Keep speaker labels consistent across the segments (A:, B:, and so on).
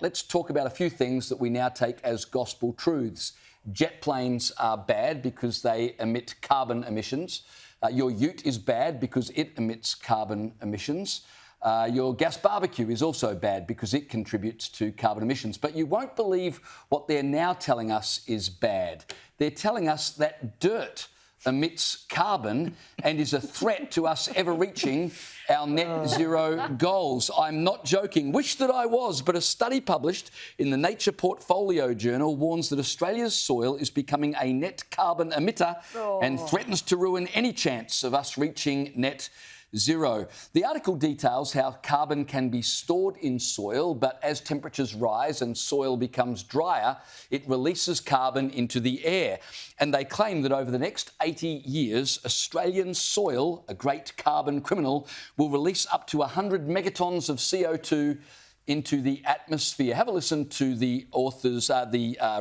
A: Let's talk about a few things that we now take as gospel truths. Jet planes are bad because they emit carbon emissions. Your ute is bad because it emits carbon emissions. Your gas barbecue is also bad because it contributes to carbon emissions. But you won't believe what they're now telling us is bad. They're telling us that dirt emits carbon and is a threat to us ever reaching our net zero goals. I'm not joking. Wish that I was, but a study published in the Nature Portfolio Journal warns that Australia's soil is becoming a net carbon emitter and threatens to ruin any chance of us reaching net zero. The article details how carbon can be stored in soil, but as temperatures rise and soil becomes drier, it releases carbon into the air. And they claim that over the next 80 years, Australian soil, a great carbon criminal, will release up to 100 megatons of CO2 into the atmosphere. Have a listen to the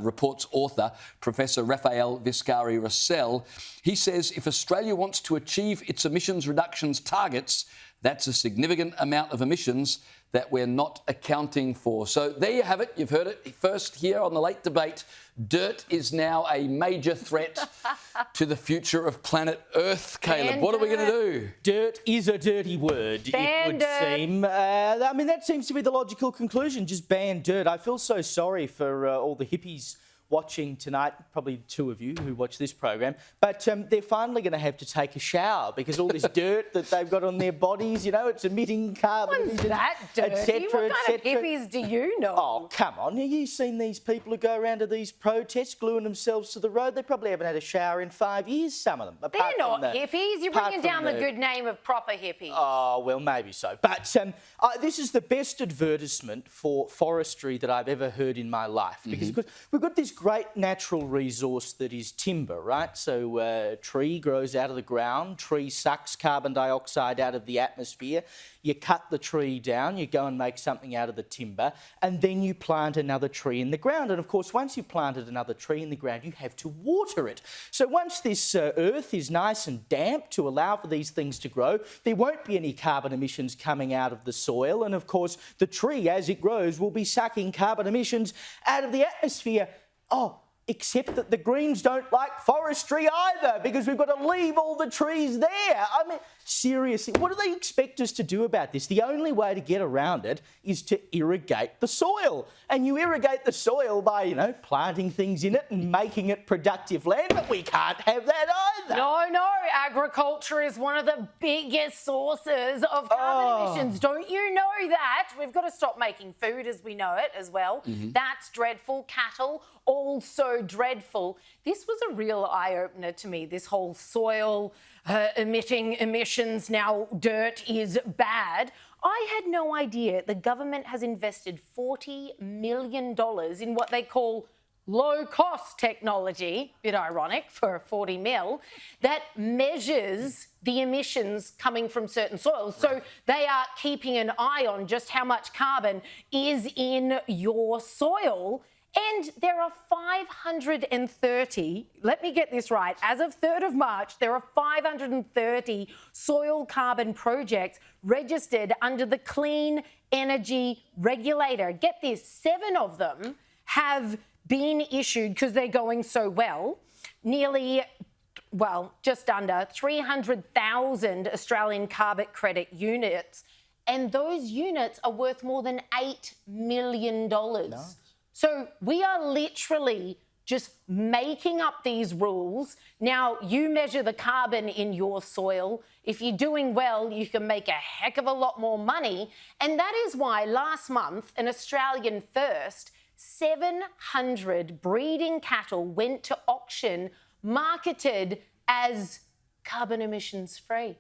A: report's author, Professor Raphael Viscari-Russell. He says if Australia wants to achieve its emissions reductions targets, that's a significant amount of emissions that we're not accounting for. So there you have it. You've heard it first here on The Late Debate. Dirt is now a major threat to the future of planet Earth. Caleb, what are we going to do?
B: Dirt is a dirty word, it would seem. I mean, that seems to be the logical conclusion, just ban dirt. I feel so sorry for all the hippies watching tonight, probably two of you who watch this program, but they're finally going to have to take a shower because all this dirt that they've got on their bodies, you know, it's emitting carbon.
C: What's that dirty? What kind of hippies do you know?
B: Oh, come on. Have you seen these people who go around to these protests gluing themselves to the road? They probably haven't had a shower in 5 years, some of them.
C: They're not hippies. You're bringing down the good name of proper hippies.
B: Oh, well, maybe so. But this is the best advertisement for forestry that I've ever heard in my life because we've got this great natural resource that is timber, right? So a tree grows out of the ground, tree sucks carbon dioxide out of the atmosphere, you cut the tree down, you go and make something out of the timber, and then you plant another tree in the ground. And of course, once you've planted another tree in the ground, you have to water it. So once this earth is nice and damp to allow for these things to grow, there won't be any carbon emissions coming out of the soil. And of course, the tree, as it grows, will be sucking carbon emissions out of the atmosphere. Oh, except that the Greens don't like forestry either because we've got to leave all the trees there. I mean, seriously, what do they expect us to do about this? The only way to get around it is to irrigate the soil. And you irrigate the soil by, you know, planting things in it and making it productive land, but we can't have that either.
C: No, agriculture is one of the biggest sources of carbon emissions. Don't you know that? We've got to stop making food as we know it as well. That's dreadful. Cattle, also dreadful. This was a real eye-opener to me, this whole soil emitting emissions, now dirt is bad. I had no idea the government has invested $40 million in what they call low-cost technology, bit ironic for 40 mil, that measures the emissions coming from certain soils. So they are keeping an eye on just how much carbon is in your soil. And there are 530, let me get this right, as of 3rd of March, there are 530 soil carbon projects registered under the Clean Energy Regulator. Get this, 7 of them have been issued because they're going so well. Just under 300,000 Australian carbon credit units. And those units are worth more than $8 million. Nice. So we are literally just making up these rules. Now, you measure the carbon in your soil. If you're doing well, you can make a heck of a lot more money. And that is why last month, an Australian first, 700 breeding cattle went to auction, marketed as carbon emissions free.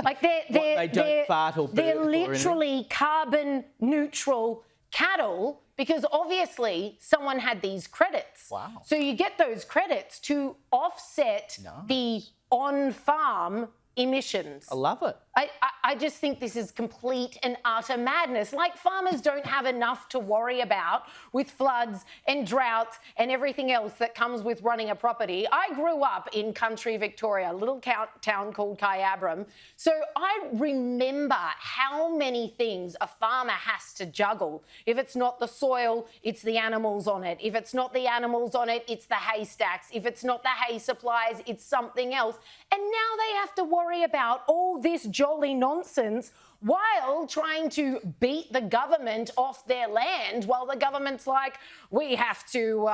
C: Like they're literally carbon neutral cattle because obviously someone had these credits.
B: Wow.
C: So you get those credits to offset the on-farm emissions.
B: I love it.
C: I just think this is complete and utter madness. Like, farmers don't have enough to worry about with floods and droughts and everything else that comes with running a property. I grew up in country Victoria, a little town called Kyabram. So I remember how many things a farmer has to juggle. If it's not the soil, it's the animals on it. If it's not the animals on it, it's the haystacks. If it's not the hay supplies, it's something else. And now they have to worry about all this jolly nonsense while trying to beat the government off their land, while the government's like, we have to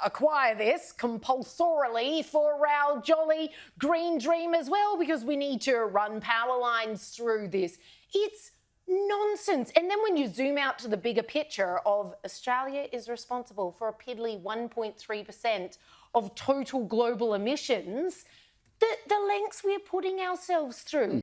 C: acquire this compulsorily for our jolly green dream as well, because we need to run power lines through this. It's nonsense. And then when you zoom out to the bigger picture of Australia is responsible for a piddly 1.3% of total global emissions, the lengths we're putting ourselves through.